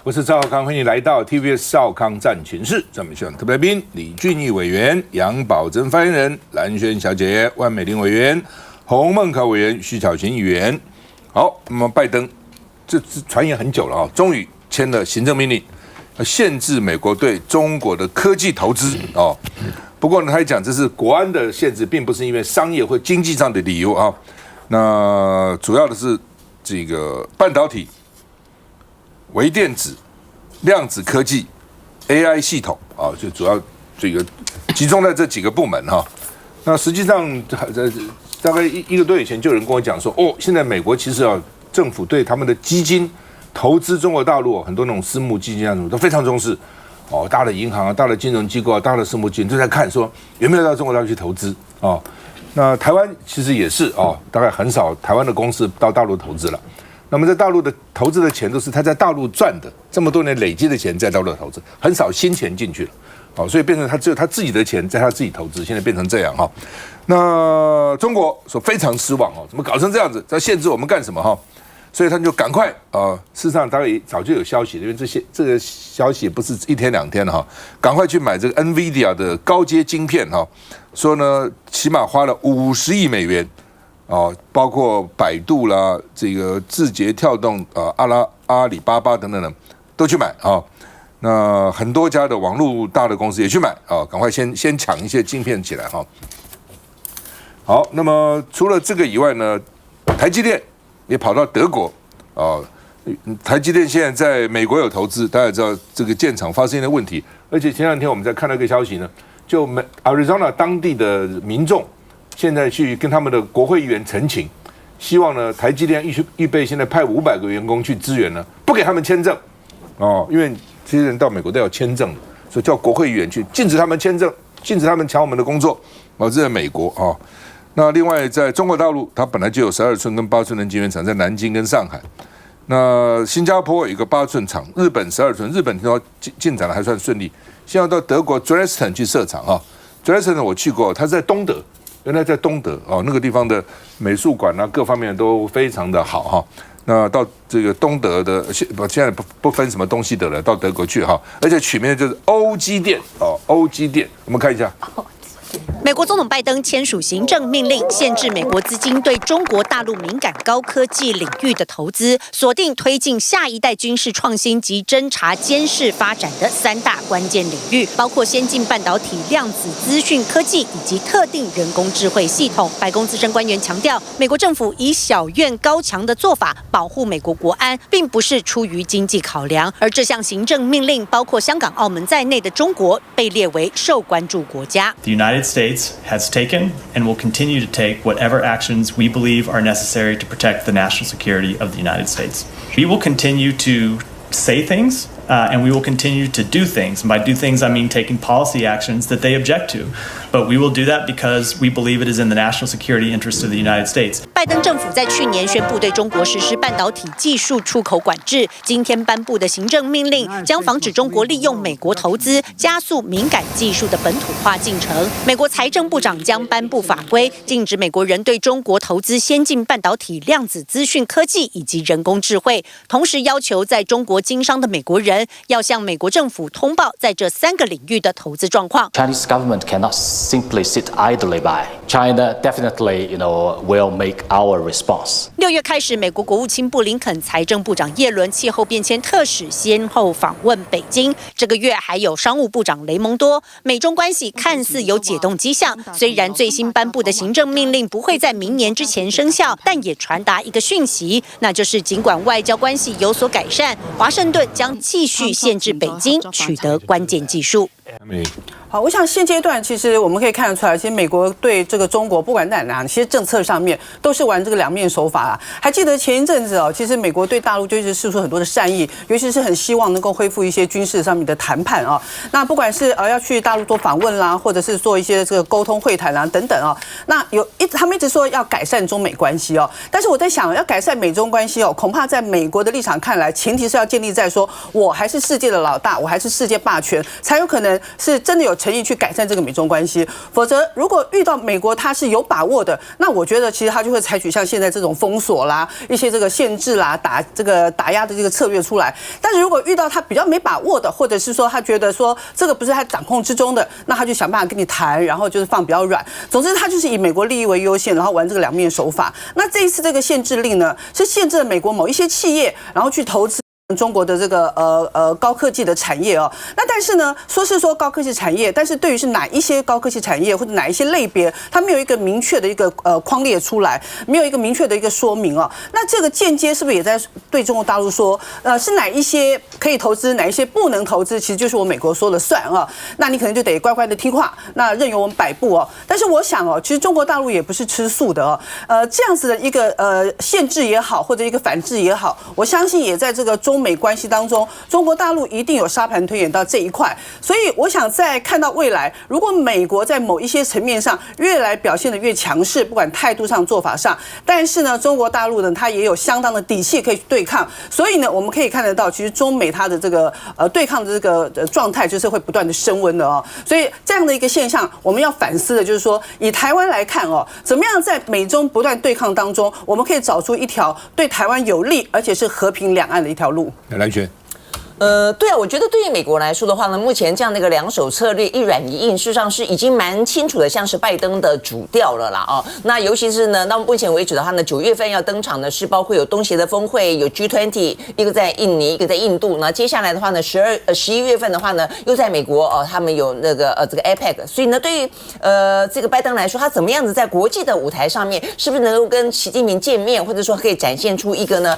我是赵少康，欢迎你来到 TVS 少康战情室。咱们现场特别来宾李俊毅委员、杨宝珍发言人、蓝轩小姐、万美玲委员、洪孟考委员、徐巧芯议员。好，那么拜登这传言很久了终于签了行政命令，限制美国对中国的科技投资不过呢，他讲这是国安的限制，并不是因为商业或经济上的理由那主要的是这个半导体、微电子、量子科技、AI 系统就主要这个集中在这几个部门那实际上大概一个多月前就有人跟我讲说，现在美国其实政府对他们的基金投资中国大陆很多那种私募基金什么都非常重视大的银行大的金融机构大的私募基金都在看说有没有到中国大陆去投资那台湾其实也是大概很少台湾的公司到大陆投资了。那么在大陆的投资的钱都是他在大陆赚的，这么多年累积的钱在大陆投资，很少新钱进去了所以变成他只有他自己的钱在他自己投资，现在变成这样那中国说非常失望怎么搞成这样子，在限制我们干什么所以他就赶快事实上大概早就有消息，因为这个消息不是一天两天赶快去买这个 NVIDIA 的高阶晶片说呢起码花了50亿美元包括百度啦、这个字节跳动阿里巴巴等等的都去买那很多家的网络大的公司也去买赶快先抢一些晶片起来好，那么除了这个以外呢，台积电也跑到德国台积电现在在美国有投资，大家也知道这个建厂发生的问题，而且前两天我们在看到一个消息呢，就Arizona 当地的民众现在去跟他们的国会议员陈情，希望呢台积电预备现在派500个员工去支援呢，不给他们签证因为这些人到美国都要签证的，所以叫国会议员去禁止他们签证，禁止他们抢我们的工作这在美国那另外在中国大陆，它本来就有12寸跟8寸的晶圆厂在南京跟上海。那新加坡有一个8寸厂，日本12寸，日本听说进展的还算顺利。现在到德国 Dresden 去设厂Dresden 我去过，它在东德，原来在东德那个地方的美术馆各方面都非常的好那到这个东德的现在不分什么东西德了，到德国去而且取名就是欧积电欧积电，我们看一下。美国总统拜登签署行政命令，限制美国资金对中国大陆敏感高科技领域的投资，锁定推进下一代军事创新及侦察监视发展的3大关键领域，包括先进半导体、量子资讯科技以及特定人工智慧系统。白宫资深官员强调，美国政府以小院高墙的做法保护美国国安，并不是出于经济考量。而这项行政命令，包括香港、澳门在内的中国被列为受关注国家。The United States has taken and will continue to take whatever actions we believe are necessary to protect the national security of the United States. We will continue to say things and we will continue to do things. And by do things, I mean taking policy actions that they object to. But we will do that because we believe it is in the national security interest of the United States. 拜登政府在去年宣布对中国实施半导体技术出口管制，今天颁布的行政命令将防止中国利用美国投资，加速敏感技术的本土化进程。美国财政部长将颁布法规，禁止美国人对中国投资先进半导体、量子资讯科技以及人工智慧，同时要求在中国经商的美国人要向美国政府通报在这3个领域的投资状况。Chinese government cannot simply sit idly by. China definitely, will make our response. 6月开始，美国国务卿布林肯、财政部长耶伦、气候变迁特使先后访问北京。这个月还有商务部长雷蒙多。美中关系看似有解冻迹象，虽然最新颁布的行政命令不会在明年之前生效，但也传达一个讯息，那就是尽管外交关系有所改善，华盛顿将继续限制北京取得关键技术。好，我想现阶段其实我们可以看得出来，其实美国对这个中国，不管在哪些政策上面，都是玩这个两面手法啦。还记得前一阵子其实美国对大陆就一直释出很多的善意，尤其是很希望能够恢复一些军事上面的谈判那不管是要去大陆做访问啦，或者是做一些这个沟通会谈啦等等那他们一直说要改善中美关系但是我在想，要改善美中关系恐怕在美国的立场看来，前提是要建立在说我还是世界的老大，我还是世界霸权，才有可能是真的有诚意去改善这个美中关系。否则，如果遇到美国他是有把握的，那我觉得其实他就会采取像现在这种封锁啦、一些这个限制啦、打压的这个策略出来。但是如果遇到他比较没把握的，或者是说他觉得说这个不是他掌控之中的，那他就想办法跟你谈，然后就是放比较软。总之，他就是以美国利益为优先，然后玩这个两面手法。那这一次这个限制令呢，是限制了美国某一些企业，然后去投资中国的这个高科技的产业哦。那但是呢，说高科技产业，但是对于是哪一些高科技产业或者哪一些类别，它没有一个明确的一个框列出来，没有一个明确的一个说明哦。那这个间接是不是也在对中国大陆说，是哪一些可以投资，哪一些不能投资，其实就是我美国说了算啊。那你可能就得乖乖的听话，那任由我们摆布哦。但是我想哦，其实中国大陆也不是吃素的哦。这样子的一个限制也好，或者一个反制也好，我相信也在这个中美关系当中，中国大陆一定有沙盘推演到这一块。所以我想在看到未来，如果美国在某一些层面上越来表现得越强势，不管态度上、做法上，但是呢，中国大陆呢，它也有相当的底气可以去对抗。所以呢，我们可以看得到，其实中美它的这个对抗的这个状态，就是会不断的升温的哦。所以这样的一个现象，我们要反思的就是说，以台湾来看哦，怎么样在美中不断对抗当中，我们可以找出一条对台湾有利，而且是和平两岸的一条路。蓝轩。对啊，我觉得对于美国来说的话呢，目前这样的一个两手策略一软一硬，事实上是已经蛮清楚的，像是拜登的主调了啦哦。那尤其是呢，到目前为止的话呢，9月份要登场的是包括有东协的峰会，有 G20， 一个在印尼，一个在印度。那接下来的话呢，11月份的话呢，又在美国哦，他们有那个这个 APEC。所以呢，对于这个拜登来说，他怎么样子在国际的舞台上面，是不是能够跟习近平见面，或者说可以展现出一个呢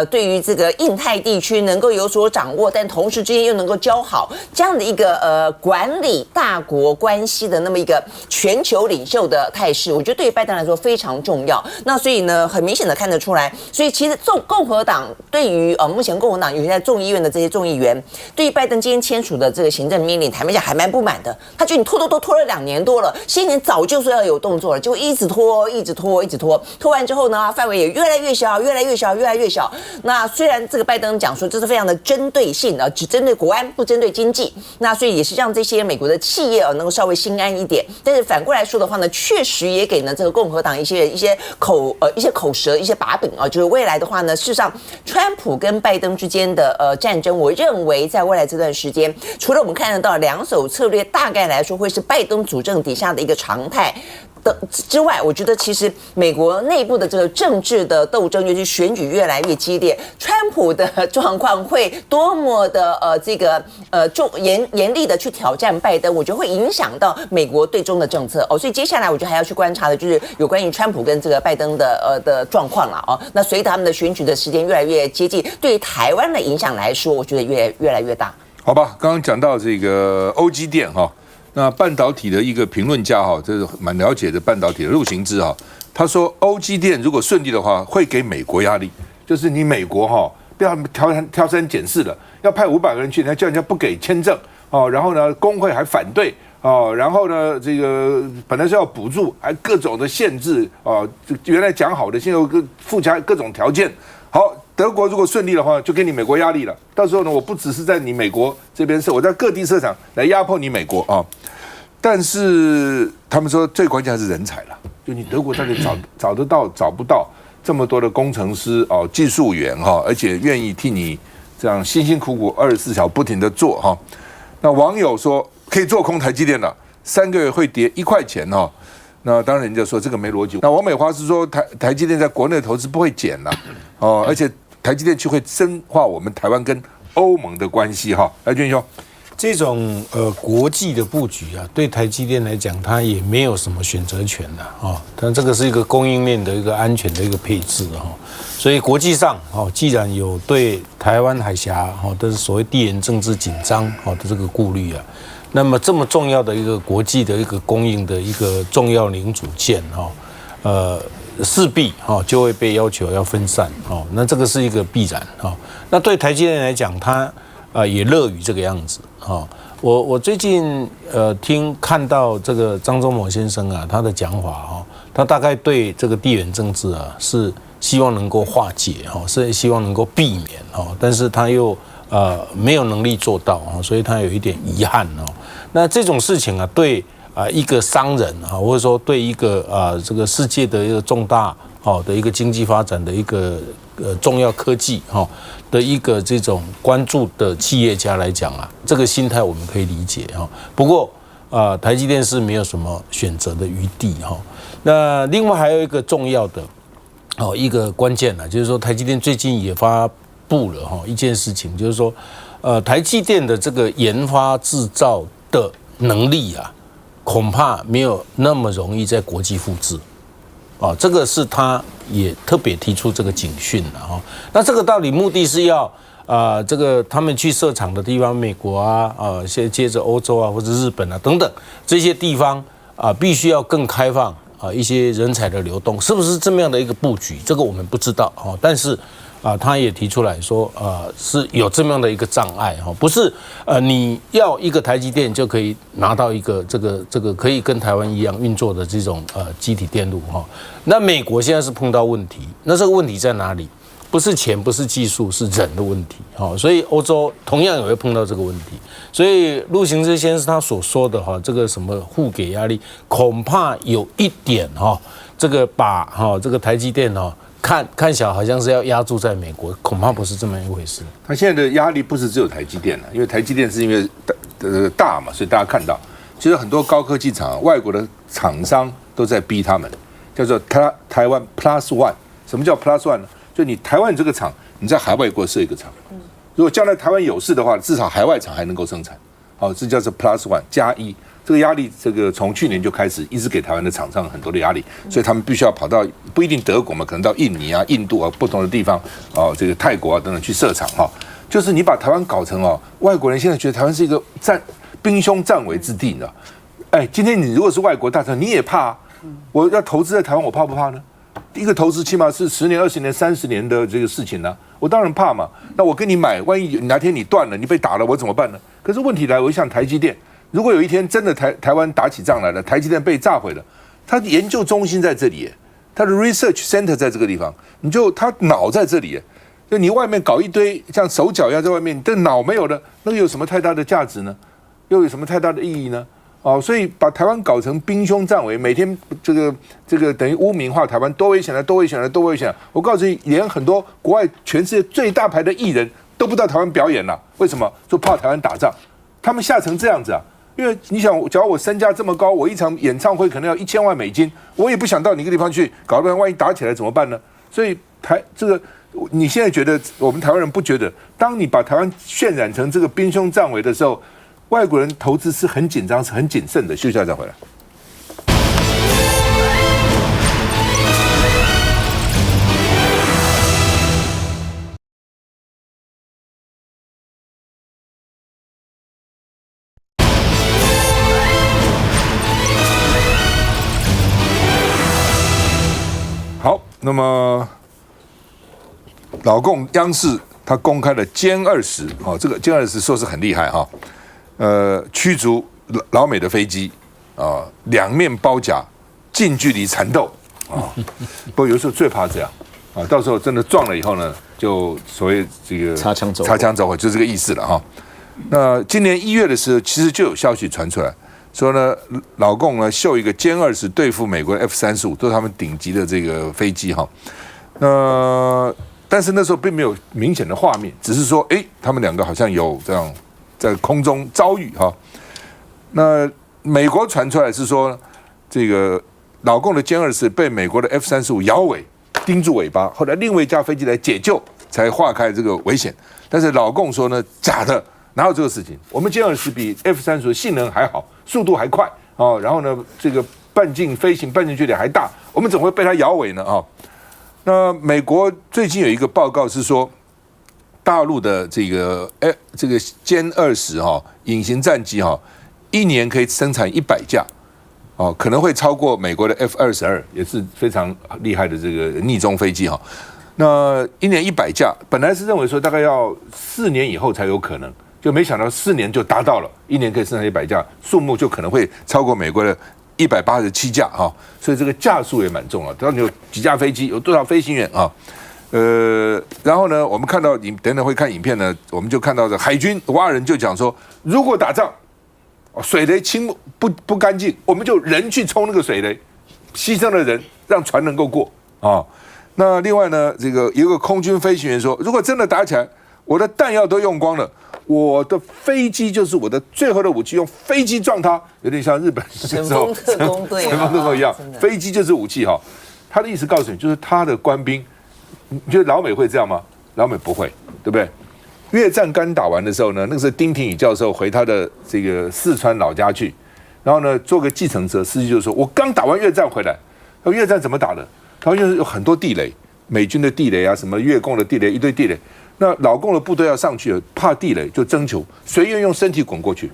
对于这个印太地区能够有所掌握，但同时之间又能够交好这样的一个管理大国关系的那么一个全球领袖的态势，我觉得对于拜登来说非常重要。那所以呢，很明显的看得出来，所以其实共和党对于目前共和党有些在众议院的这些众议员，对于拜登今天签署的这个行政命令，坦白讲还蛮不满的。他觉得你拖了2年多了，新年早就说要有动作了，就一直拖，拖完之后呢，范围也越来越小。那虽然这个拜登讲说这是非常的针对性的，只针对国安不针对经济，那所以也是让这些美国的企业能够稍微心安一点。但是反过来说的话呢，确实也给呢这个共和党一些口舌一些把柄啊，就是未来的话呢，事实上川普跟拜登之间的战争，我认为在未来这段时间，除了我们看得到两手策略大概来说会是拜登主政底下的一个常态之外，我觉得其实美国内部的这个政治的斗争，尤其选举越来越激烈，川普的状况会多么的严厉的去挑战拜登，我觉得会影响到美国对中的政策哦。所以接下来我觉得还要去观察的就是有关于川普跟这个拜登的状况了哦。那随着他们的选举的时间越来越接近，对于台湾的影响来说，我觉得越来越大。好吧，刚刚讲到这个欧积电哈。那半导体的一个评论家哈，这是蛮了解的半导体的陆行之哈，他说欧积电如果顺利的话，会给美国压力，就是你美国哈不要挑三拣四的，要派500个人去，人家叫人家不给签证哦，然后呢工会还反对哦，然后呢这个本来是要补助，还各种的限制哦，原来讲好的，现在有附加各种条件。好，德国如果顺利的话，就给你美国压力了。到时候呢，我不只是在你美国这边设，我在各地设厂来压迫你美国啊。但是他们说最关键还是人才了，就你德国到底找得到找不到这么多的工程师哦、技术员哈，而且愿意替你这样辛辛苦苦24小时不停的做哈。那网友说可以做空台积电了，3个月会跌1块钱哈。那当然人家说这个没逻辑。那王美花是说台积电在国内投资不会减了哦，而且台积电就会深化我们台湾跟欧盟的关系哈。来，俊兄，这种国际的布局啊，对台积电来讲，它也没有什么选择权的哦。但这个是一个供应链的一个安全的一个配置哈。所以国际上哦，既然有对台湾海峡哦的所谓地缘政治紧张哦的这个顾虑啊。那么这么重要的一个国际的一个供应的一个重要零组件势必就会被要求要分散那这个是一个必然那对台积电来讲，它也乐于这个样子我最近看到这个张忠谋先生啊，他的讲法他大概对这个地缘政治啊是希望能够化解是希望能够避免但是他又没有能力做到啊，所以他有一点遗憾哦。那这种事情啊，对一个商人啊，或者说对一个这个世界的一个重大的一个经济发展的一个重要科技的一个这种关注的企业家来讲啊，这个心态我们可以理解哈。不过台积电是没有什么选择的余地哈。那另外还有一个重要的一个关键呢，就是说台积电最近也发布了一件事情，就是说台积电的这个研发制造的能力啊，恐怕没有那么容易在国际复制。这个是他也特别提出这个警讯了哈。那这个到底目的是要这个他们去设厂的地方，美国接着欧洲或者日本等等这些地方必须要更开放一些人才的流动，是不是这么样的一个布局？这个我们不知道但是他也提出来说是有这么样的一个障碍不是你要一个台积电就可以拿到一个这个可以跟台湾一样运作的这种基体电路那美国现在是碰到问题，那这个问题在哪里？不是钱，不是技术，是人的问题所以欧洲同样也会碰到这个问题。所以陆行之先生他所说的这个什么互给压力，恐怕有一点这个把这个台积电看起来好像是要压住在美国，恐怕不是这么一回事。他现在的压力不是只有台积电了，因为台积电是因为大嘛，所以大家看到，其实很多高科技厂外国的厂商都在逼他们，叫做台湾 Plus One。什么叫 Plus One 呢？就你台湾这个厂，你在海外给我设一个厂，如果将来台湾有事的话，至少海外厂还能够生产。这叫做 Plus One 加1。这个压力，这个从去年就开始一直给台湾的厂商很多的压力，所以他们必须要跑到不一定德国嘛，可能到印尼印度不同的地方这个泰国等等去设厂就是你把台湾搞成外国人现在觉得台湾是一个兵凶战危之地，你知道？今天你如果是外国大厂，你也怕我要投资在台湾，我怕不怕呢？一个投资起码是10年、20年、30年的这个事情呢，我当然怕嘛。那我跟你买，万一哪天你断了，你被打了，我怎么办呢？可是问题来，我像台积电。如果有一天真的台湾打起仗来了，台积电被炸毁了，它研究中心在这里，它的 research center 在这个地方，它脑在这里，就你外面搞一堆像手脚一样在外面，你的脑没有了，那个有什么太大的价值呢？又有什么太大的意义呢？所以把台湾搞成兵凶战危，每天这个等于污名化台湾，多危险了，多危险了，多危险了！我告诉你，连很多国外全世界最大牌的艺人都不到台湾表演了，为什么？就怕台湾打仗，他们吓成这样子因为你想，假如我身价这么高，我一场演唱会可能要1000万美金，我也不想到你一个地方去，搞得万一打起来怎么办呢？所以你现在觉得我们台湾人不觉得，当你把台湾渲染成这个兵凶战危的时候，外国人投资是很紧张、是很谨慎的。休息一下再回来。好，那么老共央视他公开了歼20，这个歼20说是很厉害驱逐老美的飞机两面包夹，近距离缠斗不过有时候最怕这样到时候真的撞了以后呢，就所谓这个擦枪走火，就这个意思了那今年1月的时候，其实就有消息传出来。说呢，老共呢秀一个歼20对付美国的 F-35，都是他们顶级的这个飞机但是那时候并没有明显的画面，只是说他们两个好像有这样在空中遭遇那美国传出来是说，这个老共的歼20被美国的 F-35摇尾盯住尾巴，后来另外一架飞机来解救，才化开这个危险。但是老共说呢，假的。哪有这个事情？我们歼20比 F-35性能还好，速度还快然后呢，这个半径飞行半径距离还大，我们怎么会被它摇尾呢那美国最近有一个报告是说，大陆的这个歼20隐形战机1年可以生产100架可能会超过美国的 F-22，也是非常厉害的这个逆中飞机那1年100架，本来是认为说大概要4年以后才有可能。就没想到4年就达到了，1年可以生产100架，数目就可能会超过美国的187架所以这个架数也蛮重要。到底有几架飞机，有多少飞行员然后呢，我们看到你等等会看影片呢，我们就看到的海军蛙人就讲说，如果打仗，水雷清不干净，我们就人去冲那个水雷，牺牲了人，让船能够过啊。那另外呢，这个有一个空军飞行员说，如果真的打起来，我的弹药都用光了，我的飞机就是我的最后的武器，用飞机撞它，有点像日本神风特工队，神风特工一样，飞机就是武器哈。他的意思告诉你，就是他的官兵。你觉得老美会这样吗？老美不会，对不对？越战刚打完的时候呢，那个时候丁廷宇教授回他的这个四川老家去，然后呢坐个计程车，司机就说：“我刚打完越战回来。”他说：“越战怎么打的？”他说：“就是有很多地雷，美军的地雷啊，什么越共的地雷，一堆地雷。那老共的部队要上去，怕地雷就征求随愿用身体滚过去，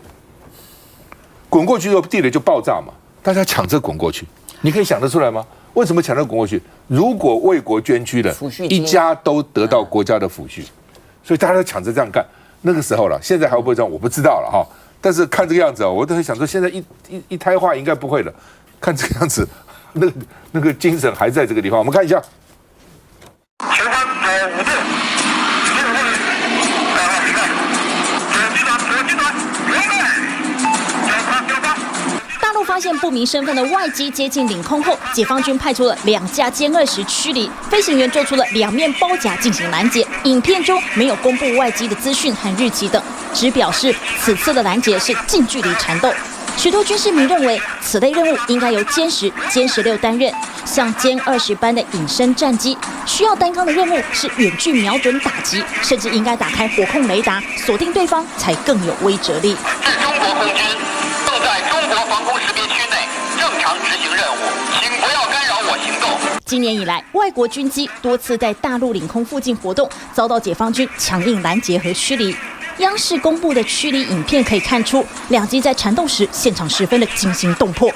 滚过去之后地雷就爆炸嘛，大家抢着滚过去，你可以想得出来吗？”为什么抢着滚过去？如果为国捐躯的，一家都得到国家的抚恤，所以大家都抢着这样干。那个时候了，现在还会不会这样？我不知道了哈。但是看这个样子啊，我都很想说，现在一胎化应该不会了。看这个样子，那个精神还在这个地方。我们看一下。前方5度，大陆发现不明身份的外机接近领空后，解放军派出了2架歼20驱离，飞行员做出了2面包夹进行拦截。影片中没有公布外机的资讯和日期等，只表示此次的拦截是近距离缠斗。许多军事迷认为，此类任务应该由歼10、歼16担任，像歼20般的隐身战机，需要担纲的任务是远距瞄准打击，甚至应该打开火控雷达，锁定对方才更有威慑力。是中国空军，正在中国防空识别区内正常执行任务，请不要干扰我行动。今年以来，外国军机多次在大陆领空附近活动，遭到解放军强硬拦截和驱离。央视公布的驱离影片可以看出，2机在缠斗时现场十分的惊心动魄。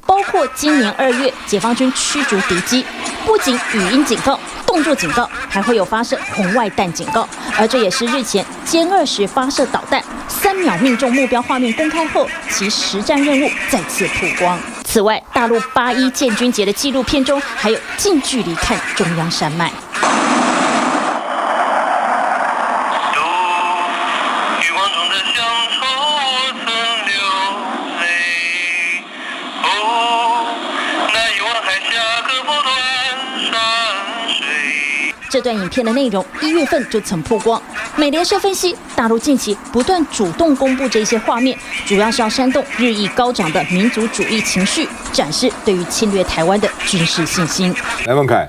包括今年2月，解放军驱逐敌机，不仅语音警告、动作警告，还会有发射红外弹警告。而这也是日前歼20发射导弹3秒命中目标画面公开后，其实战任务再次曝光。此外，大陆8·1建军节的纪录片中，还有近距离看中央山脉。这段影片的内容1月份就曾曝光。美联社分析，大陆近期不断主动公布这些画面，主要是要煽动日益高涨的民族主义情绪，展示对于侵略台湾的军事信心。来，孟凯。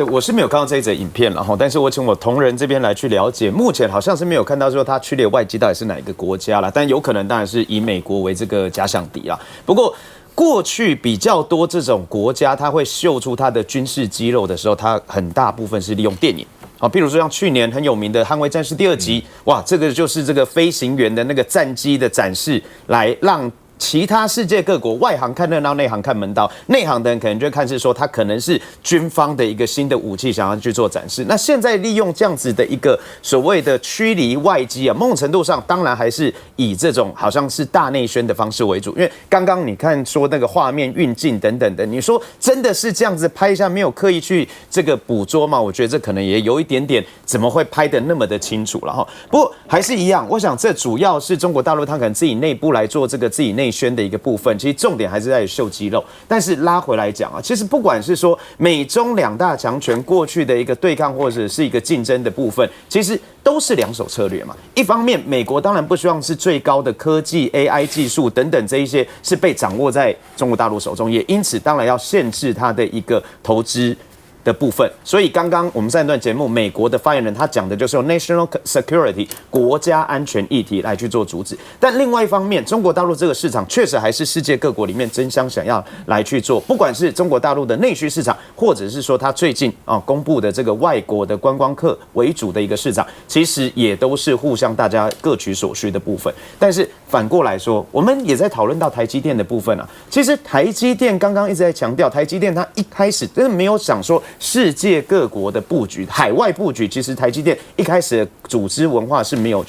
我是没有看到这一则影片，然后，但是我请我同仁这边来去了解，目前好像是没有看到说他驱离外机到底是哪一个国家啦，但有可能当然是以美国为这个假想敌啦。不过过去比较多这种国家，它会秀出它的军事肌肉的时候，它很大部分是利用电影。好，譬如说像去年很有名的《捍卫战士》第2集，哇，这个就是这个飞行员的那个战机的展示，来让其他世界各国外行看热闹，内行看门道。内行的人可能就会看是说，它可能是军方的一个新的武器，想要去做展示。那现在利用这样子的一个所谓的驱离外机啊，某种程度上当然还是以这种好像是大内宣的方式为主。因为刚刚你看说那个画面运镜等等的，你说真的是这样子拍一下，没有刻意去这个捕捉吗？我觉得这可能也有一点点，怎么会拍得那么的清楚了哈？不过还是一样，我想这主要是中国大陆它可能自己内部来做这个自己内宣的一个部分，其实重点还是在于秀肌肉。但是拉回来讲啊，其实不管是说美中2大强权过去的一个对抗或者是一个竞争的部分，其实都是2手策略嘛。一方面，美国当然不希望是最高的科技、AI 技术等等这一些是被掌握在中国大陆手中，也因此当然要限制它的一个投资的部分。所以刚刚我们上一段节目，美国的发言人他讲的就是用 national security 国家安全议题来去做阻止。但另外一方面，中国大陆这个市场确实还是世界各国里面争相想要来去做，不管是中国大陆的内需市场，或者是说他最近公布的这个外国的观光客为主的一个市场，其实也都是互相大家各取所需的部分。但是反过来说，我们也在讨论到台积电的部分啊。其实台积电刚刚一直在强调，台积电它一开始真的没有想说世界各国的布局、海外布局，其实台积电一开始的组织文化是没有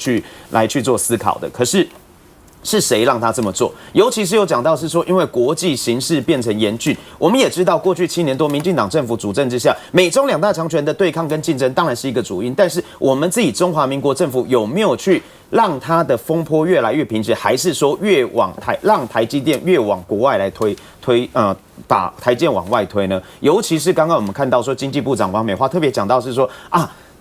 来去做思考的。可是是谁让他这么做？尤其是有讲到是说，因为国际形势变成严峻，我们也知道过去7年多，民进党政府主政之下，美中2大强权的对抗跟竞争当然是一个主因，但是我们自己中华民国政府有没有去让它的风波越来越平息，还是说让台积电越往国外来把台积电往外推呢？尤其是刚刚我们看到说，经济部长王美花特别讲到是说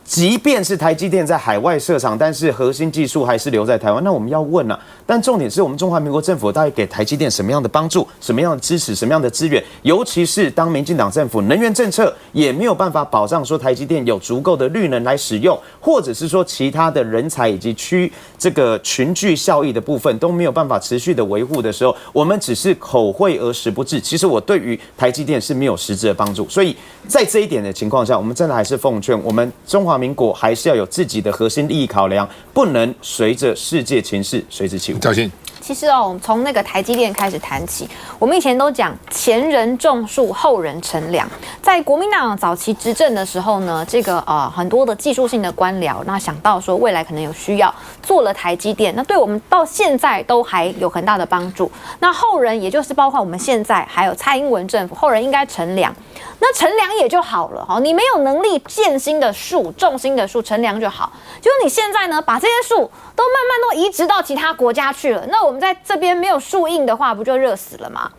即便是台积电在海外设厂，但是核心技术还是留在台湾。那我们要问了，但重点是我们中华民国政府到底给台积电什么样的帮助、什么样的支持、什么样的资源？尤其是当民进党政府能源政策也没有办法保障说台积电有足够的绿能来使用，或者是说其他的人才以及这个群聚效益的部分都没有办法持续的维护的时候，我们只是口惠而实不至。其实我对于台积电是没有实质的帮助。所以在这一点的情况下，我们真的还是奉劝我们中华民国还是要有自己的核心利益考量，不能随着世界情势随之起舞。赵信，其实我们从那个台积电开始谈起，我们以前都讲前人种树，后人乘凉。在国民党早期执政的时候呢，这个很多的技术性的官僚，那想到说未来可能有需要，做了台积电，那对我们到现在都还有很大的帮助。那后人也就是包括我们现在还有蔡英文政府，后人应该乘凉。那乘凉也就好了，你没有能力建新的树、种新的树，乘凉就好。就是你现在呢，把这些树都慢慢都移植到其他国家去了，那我们在这边没有树荫的话，不就热死了吗？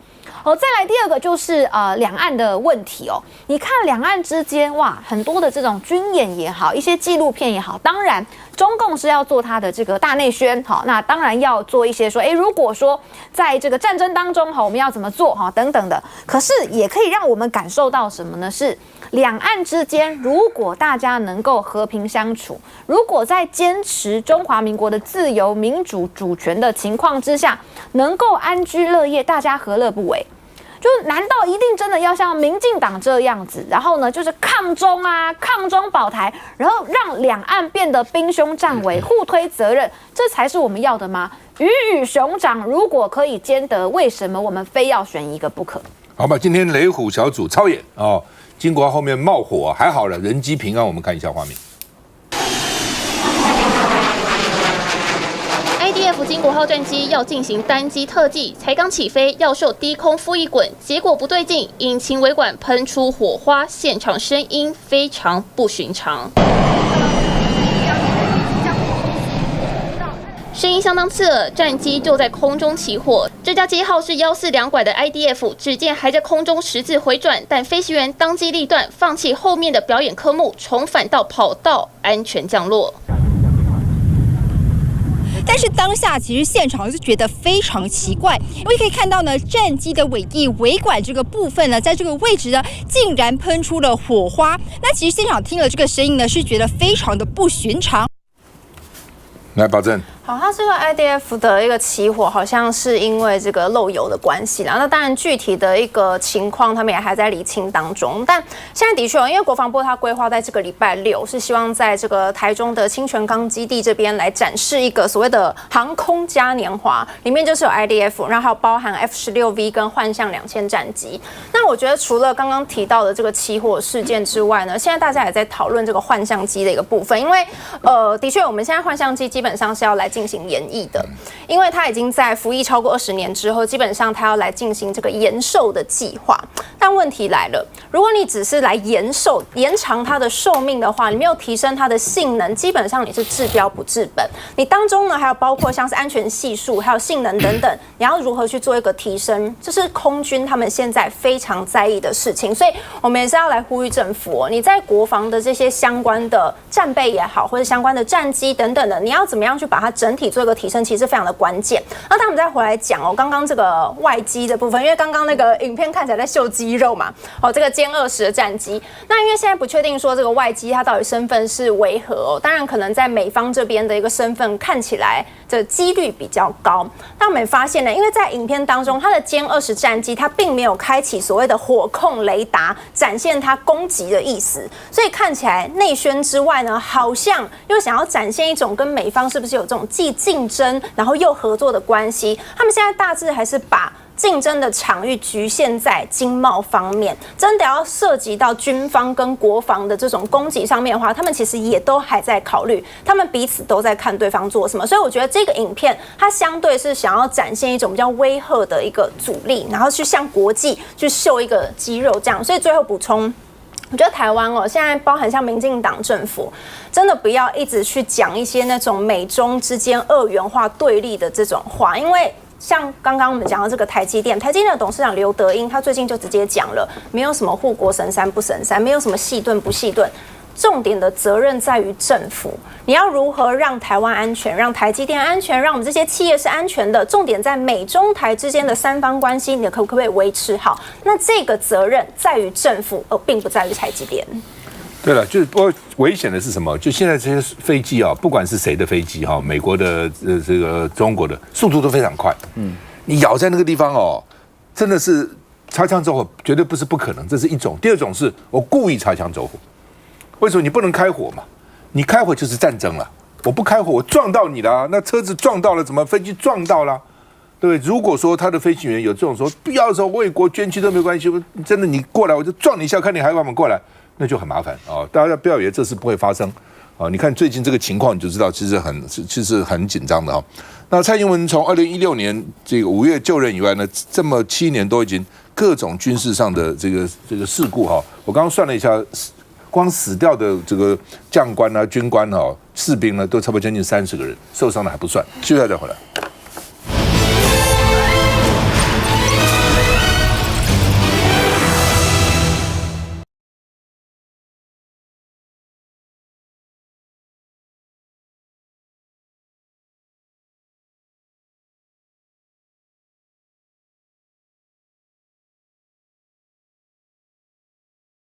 再来第二个就是两岸的问题哦。你看两岸之间很多的这种军演也好，一些纪录片也好，当然中共是要做它的这个大内宣，那当然要做一些说，如果说在这个战争当中我们要怎么做等等的。可是也可以让我们感受到什么呢？是两岸之间，如果大家能够和平相处，如果在坚持中华民国的自由、民主、主权的情况之下，能够安居乐业，大家何乐不为？就难道一定真的要像民进党这样子，然后呢就是抗中保台，然后让两岸变得兵凶战危，互推责任，这才是我们要的吗？鱼与熊掌如果可以兼得，为什么我们非要选一个不可？好吧，今天雷虎小组操演经过后面冒火还好了，人机平安。我们看一下画面。IDF 经国号战机要进行单机特技，才刚起飞要受低空敷一滚，结果不对劲，引擎尾管喷出火花，现场声音非常不寻常。声音相当刺耳，战机就在空中起火。这架机号是142拐的 IDF， 只见还在空中10字回转，但飞行员当机立断，放弃后面的表演科目，重返到跑道安全降落。但是当下其实现场就觉得非常奇怪，因为可以看到呢，战机的尾翼尾管这个部分呢，在这个位置呢，竟然喷出了火花。那其实现场听了这个声音呢，是觉得非常的不寻常。来，保证。好，它这个 IDF 的一个起火，好像是因为这个漏油的关系啦。那当然，具体的一个情况，他们也还在厘清当中。但现在的确，因为国防部它规划在这个礼拜6，是希望在这个台中的清泉岗基地这边来展示一个所谓的航空嘉年华，里面就是有 IDF， 然后还有包含 F-16V 跟幻象2000战机。那我觉得除了刚刚提到的这个起火事件之外呢，现在大家也在讨论这个幻象机的一个部分，因为的确，我们现在幻象机基本上是要来进行延役的，因为它已经在服役超过20年之后，基本上它要来进行这个延寿的计划。但问题来了，如果你只是来延寿、延长它的寿命的话，你没有提升它的性能，基本上你是治标不治本。你当中呢，还有包括像是安全系数、还有性能等等，你要如何去做一个提升，这是空军他们现在非常在意的事情。所以我们也是要来呼吁政府你在国防的这些相关的战备也好，或者相关的战机等等的，你要怎么样去把它整体做一个提升，其实非常的关键。那他们再回来讲刚刚这个外机的部分，因为刚刚那个影片看起来在秀肌肉嘛，这个歼20的战机，那因为现在不确定说这个外机它到底身份是为何当然可能在美方这边的一个身份看起来这几率比较高。那我们发现呢，因为在影片当中，它的歼20战机它并没有开启所谓的火控雷达，展现它攻击的意思，所以看起来内宣之外呢，好像又想要展现一种跟美方是不是有这种既竞争然后又合作的关系。他们现在大致还是把竞争的场域局限在经贸方面，真的要涉及到军方跟国防的这种攻击上面的话，他们其实也都还在考虑，他们彼此都在看对方做什么。所以我觉得这个影片它相对是想要展现一种比较威吓的一个阻力，然后去向国际去秀一个肌肉这样。所以最后补充。我觉得台湾现在包含像民进党政府，真的不要一直去讲一些那种美中之间二元化对立的这种话，因为像刚刚我们讲到这个台积电的董事长刘德英，他最近就直接讲了，没有什么护国神山不神山，没有什么细盾不细盾。重点的责任在于政府，你要如何让台湾安全，让台积电安全，让我们这些企业是安全的。重点在美中台之间的三方关系，你可不可以维持好？那这个责任在于政府，而并不在于台积电。对了，就是不过危险的是什么？就现在这些飞机啊，不管是谁的飞机哈，美国的、这个中国的，速度都非常快。你咬在那个地方哦，真的是擦枪走火，绝对不是不可能，这是一种。第二种是我故意擦枪走火。为什么你不能开火嘛？你开火就是战争了。我不开火，我撞到你了，那车子撞到了，怎么飞机撞到了？对不对？如果说他的飞行员有这种说必要的时候为国捐躯都没关系，真的你过来我就撞你一下，看你还敢不敢过来，那就很麻烦啊！大家不要以为这事不会发生啊！你看最近这个情况，你就知道其实很紧张的啊。那蔡英文从2016年这个5月就任以外呢，这么7年都已经各种军事上的这个事故哈，我刚刚算了一下。光死掉的这个将官啊、军官啊、士兵呢，都差不多将近30个人，受伤的还不算。接下来再回来。